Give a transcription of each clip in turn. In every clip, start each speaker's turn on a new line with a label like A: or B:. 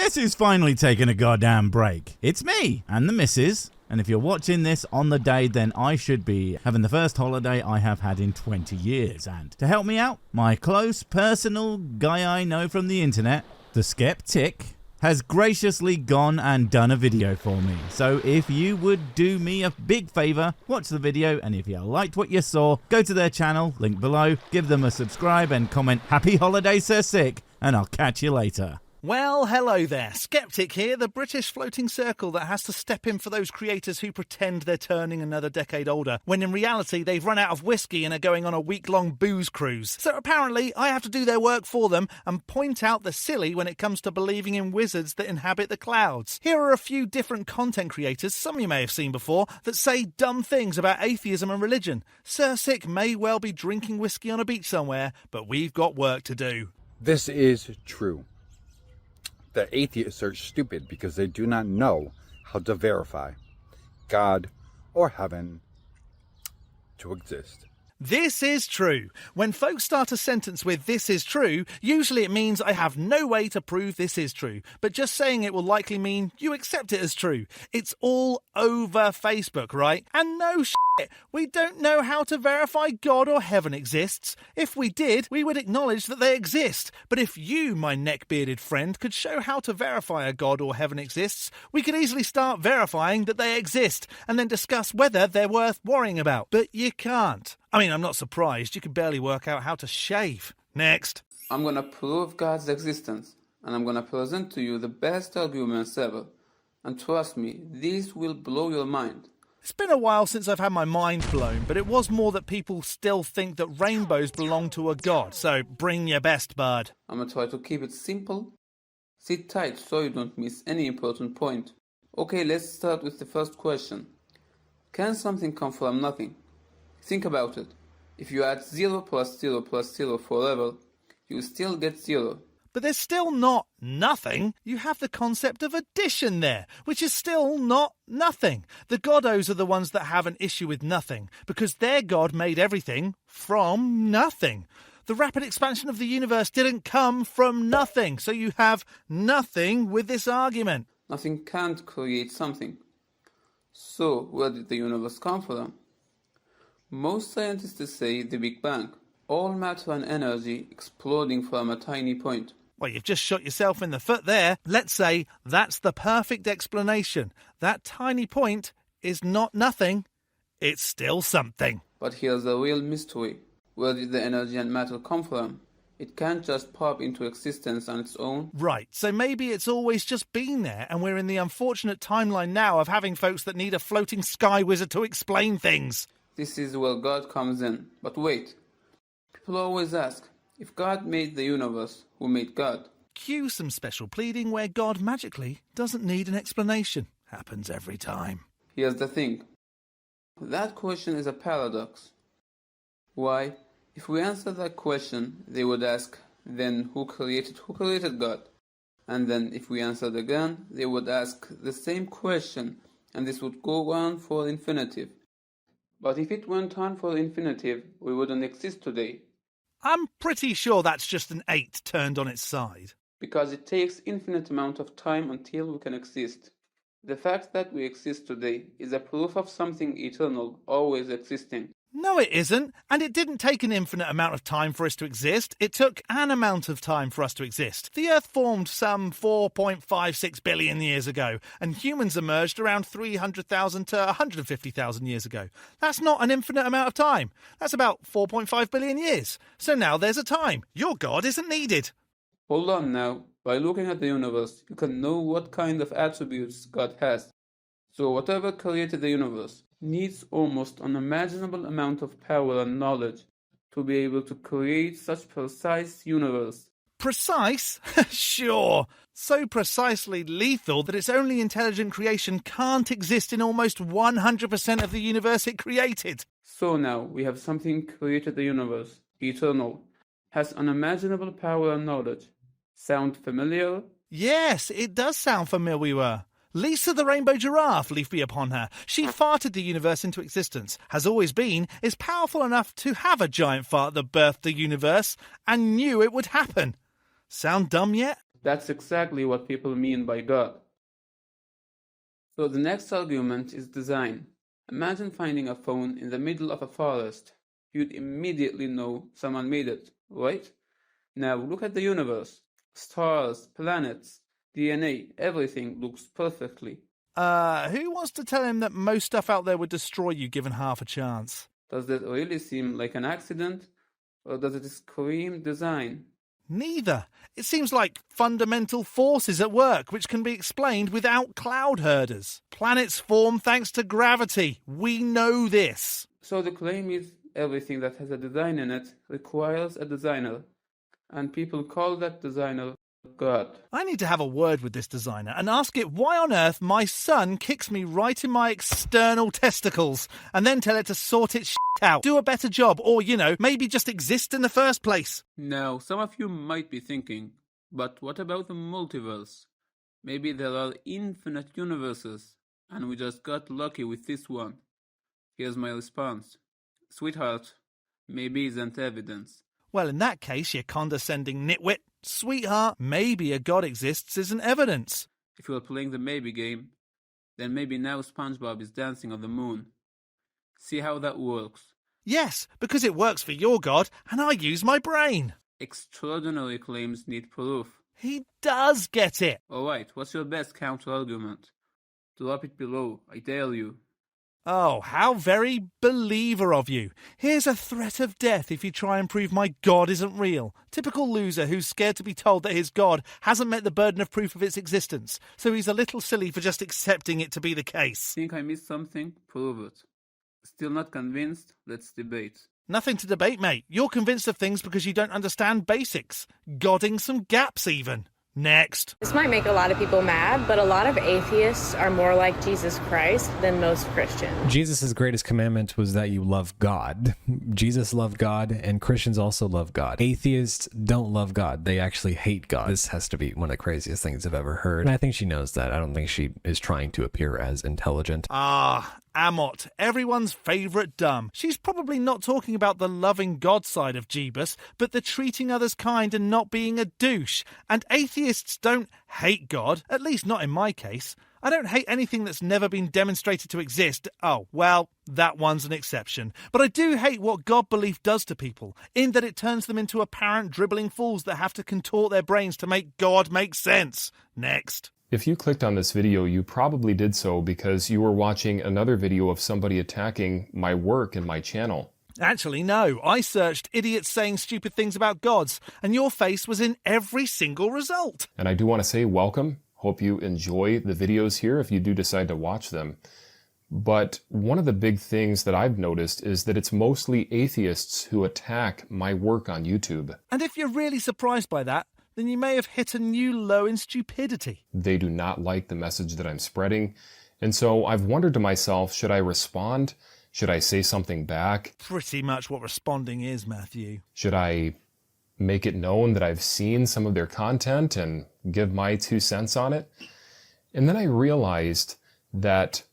A: Guess who's finally taken a goddamn break? It's me and the missus. And if you're watching this on the day, then I should be having the first holiday I have had in 20 years. And to help me out, my close personal guy I know from the internet, the Skeptick, has graciously gone and done a video for me. So if you would do me a big favor, watch the video, and if you liked what you saw, go to their channel, link below, give them a subscribe and comment "Happy Holidays, Sir Sick," and I'll catch you later.
B: Well, hello there. Skeptick here, the British floating circle that has to step in for those creators who pretend they're turning another decade older, when in reality they've run out of whiskey and are going on a week-long booze cruise. So apparently I have to do their work for them and point out the silly when it comes to believing in wizards that inhabit the clouds. Here are a few different content creators, some you may have seen before, that say dumb things about atheism and religion. Sir Sick may well be drinking whiskey on a beach somewhere, but we've got work to do.
C: This is true. The atheists are stupid because they do not know how to verify God or heaven to exist.
B: This is true. When folks start a sentence with "this is true," usually it means I have no way to prove this is true. But just saying it will likely mean you accept it as true. It's all over Facebook, right? And no shit, we don't know how to verify God or heaven exists. If we did, we would acknowledge that they exist. But if you, my neck-bearded friend, could show how to verify a God or heaven exists, we could easily start verifying that they exist and then discuss whether they're worth worrying about. But you can't. I mean, I'm not surprised. You can barely work out how to shave. Next.
D: I'm gonna prove God's existence, and I'm gonna present to you the best arguments ever. And trust me, these will blow your mind.
B: It's been a while since I've had my mind blown, but it was more that people still think that rainbows belong to a god, so bring your best, bud.
D: I'm gonna try to keep it simple. Sit tight so you don't miss any important point. Okay, let's start with the first question. Can something come from nothing? Think about it. If you add 0 plus 0 plus 0 forever, you still get 0.
B: But there's still not nothing. You have the concept of addition there, which is still not nothing. The goddos are the ones that have an issue with nothing, because their god made everything from nothing. The rapid expansion of the universe didn't come from nothing, so you have nothing with this argument.
D: Nothing can't create something. So, where did the universe come from? Most scientists say the Big Bang, all matter and energy exploding from a tiny point.
B: Well, you've just shot yourself in the foot there. Let's say that's the perfect explanation. That tiny point is not nothing. It's still something.
D: But here's the real mystery. Where did the energy and matter come from? It can't just pop into existence on its own.
B: Right, so maybe it's always just been there, and we're in the unfortunate timeline now of having folks that need a floating sky wizard to explain things.
D: This is where God comes in. But wait. People always ask, if God made the universe, who made God?
B: Cue some special pleading where God magically doesn't need an explanation. Happens every time.
D: Here's the thing. That question is a paradox. Why? If we answer that question, they would ask, then who created God? And then if we answered again, they would ask the same question, and this would go on for infinitive. But if it went on for infinitive, we wouldn't exist today.
B: I'm pretty sure that's just an 8 turned on its side.
D: Because it takes infinite amount of time until we can exist. The fact that we exist today is a proof of something eternal always existing.
B: No, it isn't. And it didn't take an infinite amount of time for us to exist. It took an amount of time for us to exist. The Earth formed some 4.56 billion years ago, and humans emerged around 300,000 to 150,000 years ago. That's not an infinite amount of time. That's about 4.5 billion years. So now there's a time. Your God isn't needed.
D: Hold on now. By looking at the universe, you can know what kind of attributes God has. So whatever created the universe needs almost unimaginable amount of power and knowledge to be able to create such precise universe.
B: Precise? Sure. So precisely lethal that its only intelligent creation can't exist in almost 100% of the universe it created.
D: So now we have something created the universe, eternal, has unimaginable power and knowledge. Sound familiar?
B: Yes, it does sound familiar. Lisa the Rainbow Giraffe, leaf be upon her. She farted the universe into existence, has always been, is powerful enough to have a giant fart that birthed the universe, and knew it would happen. Sound dumb yet?
D: That's exactly what people mean by God. So the next argument is design. Imagine finding a phone in the middle of a forest. You'd immediately know someone made it, right? Now look at the universe. Stars, planets, DNA, everything looks perfectly.
B: Who wants to tell him that most stuff out there would destroy you given half a chance?
D: Does that really seem like an accident? Or does it scream design?
B: Neither. It seems like fundamental forces at work, which can be explained without cloud herders. Planets form thanks to gravity. We know this.
D: So the claim is everything that has a design in it requires a designer, and people call that designer God.
B: I need to have a word with this designer and ask it why on earth my son kicks me right in my external testicles, and then tell it to sort its shit out, do a better job, or, maybe just exist in the first place.
D: Now, some of you might be thinking, but what about the multiverse? Maybe there are infinite universes, and we just got lucky with this one. Here's my response. Sweetheart, maybe isn't evidence.
B: Well, in that case, you condescending nitwit. Sweetheart, maybe a God exists isn't evidence.
D: If you are playing the maybe game, then maybe now SpongeBob is dancing on the moon. See how that works.
B: Yes, because it works for your God, and I use my brain.
D: Extraordinary claims need proof.
B: He does get it.
D: Alright, what's your best counter-argument? Drop it below, I dare you.
B: Oh, how very believer of you. Here's a threat of death if you try and prove my God isn't real. Typical loser who's scared to be told that his God hasn't met the burden of proof of its existence, so he's a little silly for just accepting it to be the case.
D: Think I missed something? Prove it. Still not convinced? Let's debate.
B: Nothing to debate, mate. You're convinced of things because you don't understand basics. Godding some gaps, even. Next.
E: This might make a lot of people mad, but a lot of atheists are more like Jesus Christ than most Christians.
F: Jesus' greatest commandment was that you love God. Jesus loved God, and Christians also love God. Atheists don't love God. They actually hate God. This has to be one of the craziest things I've ever heard. And I think she knows that. I don't think she is trying to appear as intelligent.
B: Amot, everyone's favourite dumb. She's probably not talking about the loving God side of Jeebus, but the treating others kind and not being a douche. And atheists don't hate God, at least not in my case. I don't hate anything that's never been demonstrated to exist. Oh, well, that one's an exception. But I do hate what God belief does to people, in that it turns them into apparent dribbling fools that have to contort their brains to make God make sense. Next.
G: If you clicked on this video, you probably did so because you were watching another video of somebody attacking my work and my channel.
B: Actually, no. I searched idiots saying stupid things about gods, and your face was in every single result.
G: And I do want to say welcome. Hope you enjoy the videos here if you do decide to watch them. But one of the big things that I've noticed is that it's mostly atheists who attack my work on YouTube.
B: And if you're really surprised by that, then you may have hit a new low in stupidity.
G: They do not like the message that I'm spreading. And so I've wondered to myself, should I respond? Should I say something back?
B: Pretty much what responding is, Matthew.
G: Should I make it known that I've seen some of their content and give my 2 cents on it? And then I realized that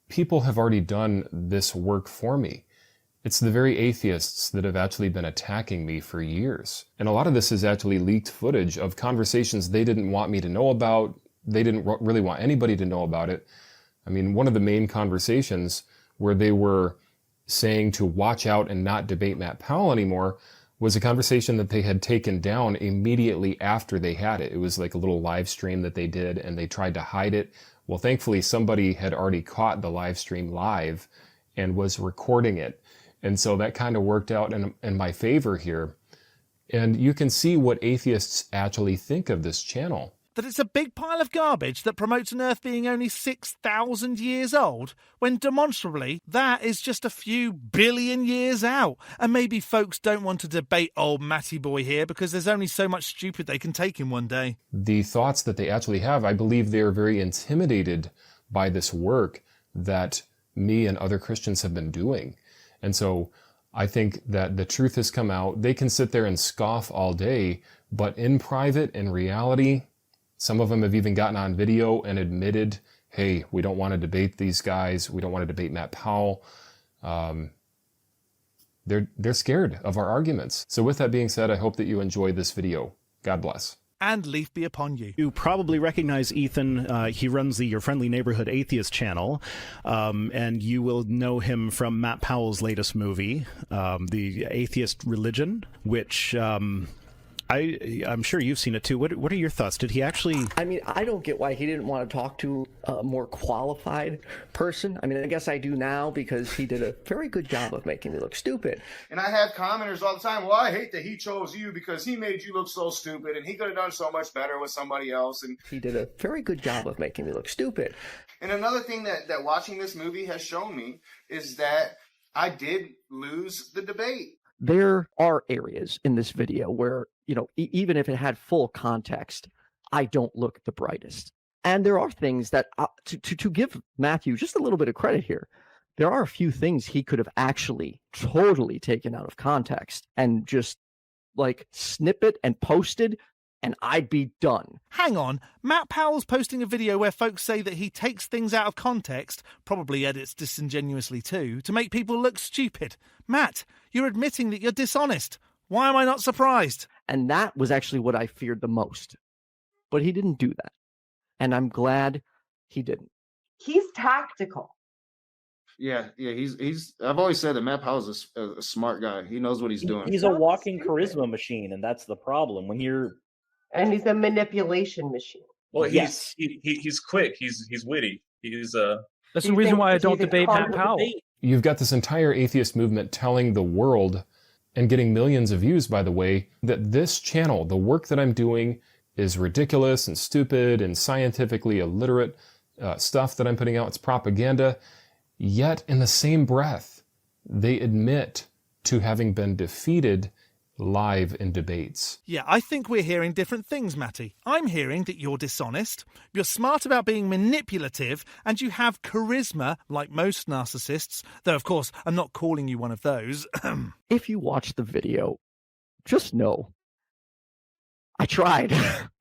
G: people have already done this work for me. It's the very atheists that have actually been attacking me for years. And a lot of this is actually leaked footage of conversations they didn't want me to know about. They didn't really want anybody to know about it. I mean, one of the main conversations where they were saying to watch out and not debate Matt Powell anymore was a conversation that they had taken down immediately after they had it. It was like a little live stream that they did, and they tried to hide it. Well, thankfully, somebody had already caught the live stream live and was recording it. And so that kind of worked out in my favor here. And you can see what atheists actually think of this channel.
B: That it's a big pile of garbage that promotes an Earth being only 6,000 years old, when demonstrably that is just a few billion years out. And maybe folks don't want to debate old Matty boy here because there's only so much stupid they can take in one day.
G: The thoughts that they actually have, I believe they are very intimidated by this work that me and other Christians have been doing. And so I think that the truth has come out. They can sit there and scoff all day, but in private, in reality, some of them have even gotten on video and admitted, hey, we don't want to debate these guys. We don't want to debate Matt Powell. They're scared of our arguments. So with that being said, I hope that you enjoyed this video. God bless.
B: and leaf be upon you.
H: You probably recognize Ethan. He runs the Your Friendly Neighborhood Atheist channel, and you will know him from Matt Powell's latest movie, The Atheist Religion, which I'm sure you've seen it too. What are your thoughts? Did he actually...
I: I mean, I don't get why he didn't want to talk to a more qualified person. I mean, I guess I do now because he did a very good job of making me look stupid.
J: And I have commenters all the time, well, I hate that he chose you because he made you look so stupid and he could have done so much better with somebody else. And
I: he did a very good job of making me look stupid.
J: And another thing that watching this movie has shown me is that I did lose the debate.
I: There are areas in this video where, you know, even if it had full context, I don't look the brightest. And there are things that, to give Matthew just a little bit of credit here, there are a few things he could have actually totally taken out of context and just, like, snippet and posted, and I'd be done.
B: Hang on, Matt Powell's posting a video where folks say that he takes things out of context, probably edits disingenuously too, to make people look stupid. Matt, you're admitting that you're dishonest. Why am I not surprised?
I: And that was actually what I feared the most. But he didn't do that. And I'm glad he didn't.
K: He's tactical.
J: Yeah, he's. I've always said that Matt Powell's a smart guy. He knows what he's doing.
K: He's
L: a walking charisma machine, and that's the problem. When you're...
K: And he's a manipulation machine.
M: Well,
L: yes,
M: he's quick. He's witty.
N: That's the reason why I don't debate Matt Powell.
G: You've got this entire atheist movement telling the world, and getting millions of views, by the way, that this channel, the work that I'm doing, is ridiculous and stupid and scientifically illiterate stuff that I'm putting out. It's propaganda. Yet, in the same breath, they admit to having been defeated live in debates.
B: Yeah, I think we're hearing different things, Matty. I'm hearing that you're dishonest, you're smart about being manipulative, and you have charisma, like most narcissists, though, of course, I'm not calling you one of those.
I: If you watch the video, just know, I tried.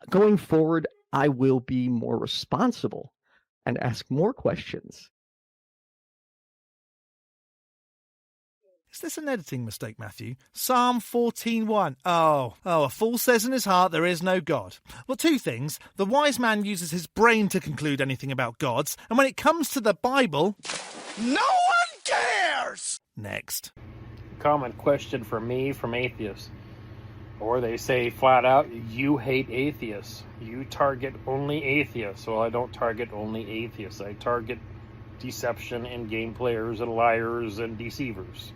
I: Going forward, I will be more responsible and ask more questions.
B: Is this an editing mistake, Matthew? Psalm 14:1. Oh, a fool says in his heart there is no God. Well, two things. The wise man uses his brain to conclude anything about gods, and when it comes to the Bible, no one cares! Next.
O: Common question for me from atheists. Or they say flat out, you hate atheists. You target only atheists. Well, I don't target only atheists. I target deception and game players and liars and deceivers.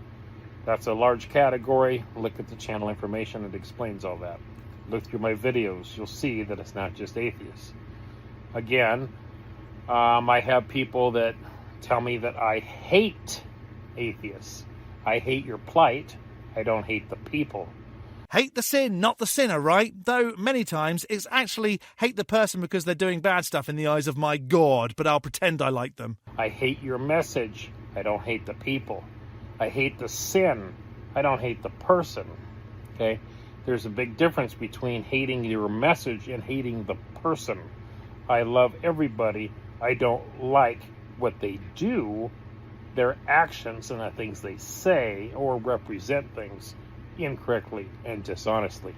O: That's a large category. Look at the channel information. It explains all that. Look through my videos. You'll see that it's not just atheists. Again, I have people that tell me that I hate atheists. I hate your plight. I don't hate the people.
B: Hate the sin, not the sinner, right? Though many times it's actually hate the person because they're doing bad stuff in the eyes of my God, but I'll pretend I like them.
O: I hate your message. I don't hate the people. I hate the sin. I don't hate the person. Okay? There's a big difference between hating your message and hating the person. I love everybody. I don't like what they do, their actions and the things they say or represent things incorrectly and dishonestly.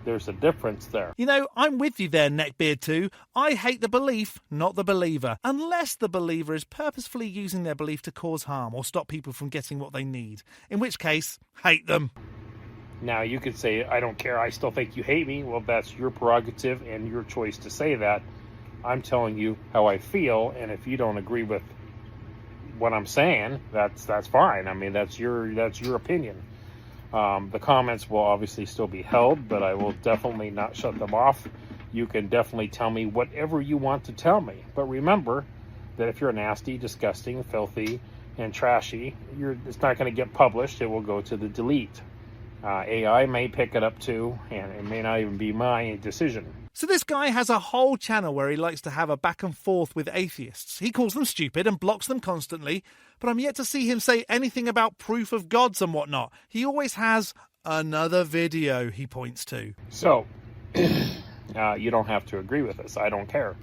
O: There's a difference there.
B: You know, I'm with you there, Neckbeard 2. I hate the belief, not the believer. Unless the believer is purposefully using their belief to cause harm or stop people from getting what they need. In which case, hate them.
O: Now, you could say, I don't care, I still think you hate me. Well, that's your prerogative and your choice to say that. I'm telling you how I feel, and if you don't agree with what I'm saying, that's fine. I mean, that's your opinion. The comments will obviously still be held, but I will definitely not shut them off. You can definitely tell me whatever you want to tell me. But remember that if you're nasty, disgusting, filthy, and trashy, it's not going to get published. It will go to the delete. AI may pick it up too, and it may not even be my decision.
B: So this guy has a whole channel where he likes to have a back and forth with atheists. He calls them stupid and blocks them constantly, but I'm yet to see him say anything about proof of gods and whatnot. He always has another video he points to.
O: So, you don't have to agree with us. I don't care.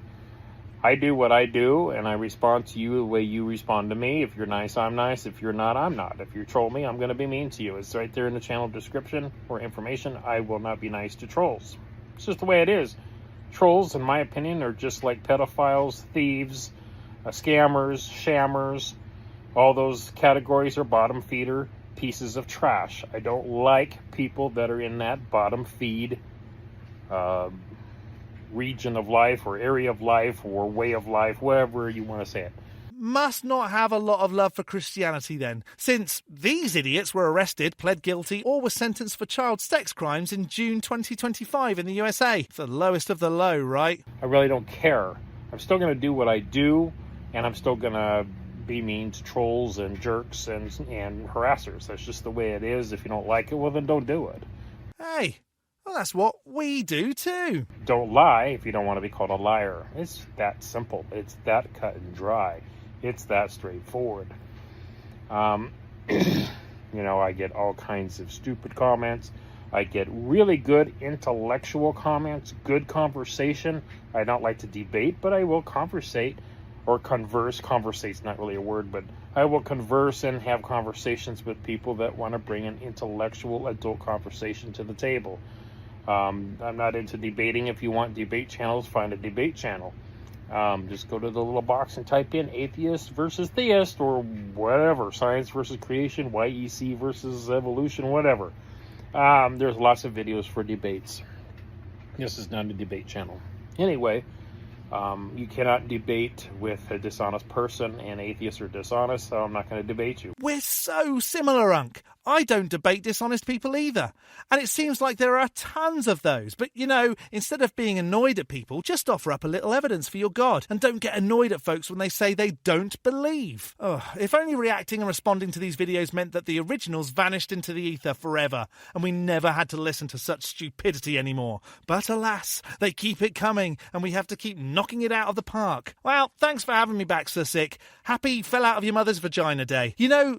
O: I do what I do, and I respond to you the way you respond to me. If you're nice, I'm nice. If you're not, I'm not. If you troll me, I'm going to be mean to you. It's right there in the channel description or information. I will not be nice to trolls. It's just the way it is. Trolls, in my opinion, are just like pedophiles, thieves, scammers, shammers. All those categories are bottom feeder pieces of trash. I don't like people that are in that bottom feed region of life or area of life or way of life, whatever you want to say it.
B: Must not have a lot of love for Christianity then, since these idiots were arrested, pled guilty, or were sentenced for child sex crimes in June 2025 in the USA. It's the lowest of the low, right?
O: I really don't care. I'm still going to do what I do, and I'm still going to be mean to trolls and jerks and harassers. That's just the way it is. If you don't like it, well, then don't do it.
B: Hey, well, that's what we do too.
O: Don't lie if you don't want to be called a liar. It's that simple. It's that cut and dry. It's that straightforward. I get all kinds of stupid comments. I get really good intellectual comments, good conversation. I don't like to debate, but I will conversate or converse. Conversate's not really a word, but I will converse and have conversations with people that want to bring an intellectual adult conversation to the table. I'm not into debating. If you want debate channels, find a debate channel. Just go to the little box and type in atheist versus theist or whatever, science versus creation, YEC versus evolution, whatever. There's lots of videos for debates. This is not a debate channel. Anyway, you cannot debate with a dishonest person, and atheists are dishonest, so I'm not going to debate you.
B: We're so similar, Unc. I don't debate dishonest people either. And it seems like there are tons of those. But, instead of being annoyed at people, just offer up a little evidence for your God. And don't get annoyed at folks when they say they don't believe. If only reacting and responding to these videos meant that the originals vanished into the ether forever, and we never had to listen to such stupidity anymore. But alas, they keep it coming, and we have to keep knocking it out of the park. Well, thanks for having me back, Sir Sick. Happy fell out of your mother's vagina day.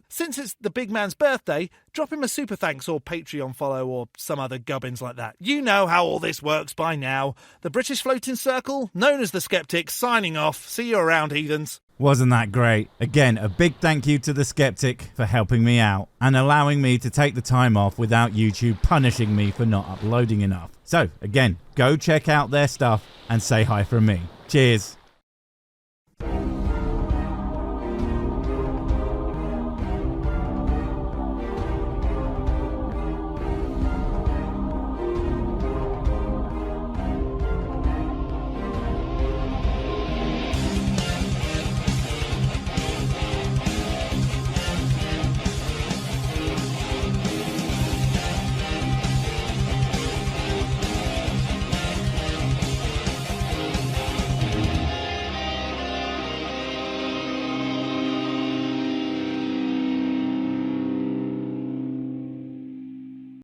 B: Since it's the big man's birthday, drop him a super thanks or Patreon follow or some other gubbins like that. You know how all this works by now. The British Floating Circle, known as the Skeptick, signing off. See you around, heathens.
A: Wasn't that great? Again, a big thank you to the Skeptick for helping me out and allowing me to take the time off without YouTube punishing me for not uploading enough. So, again, go check out their stuff and say hi from me. Cheers.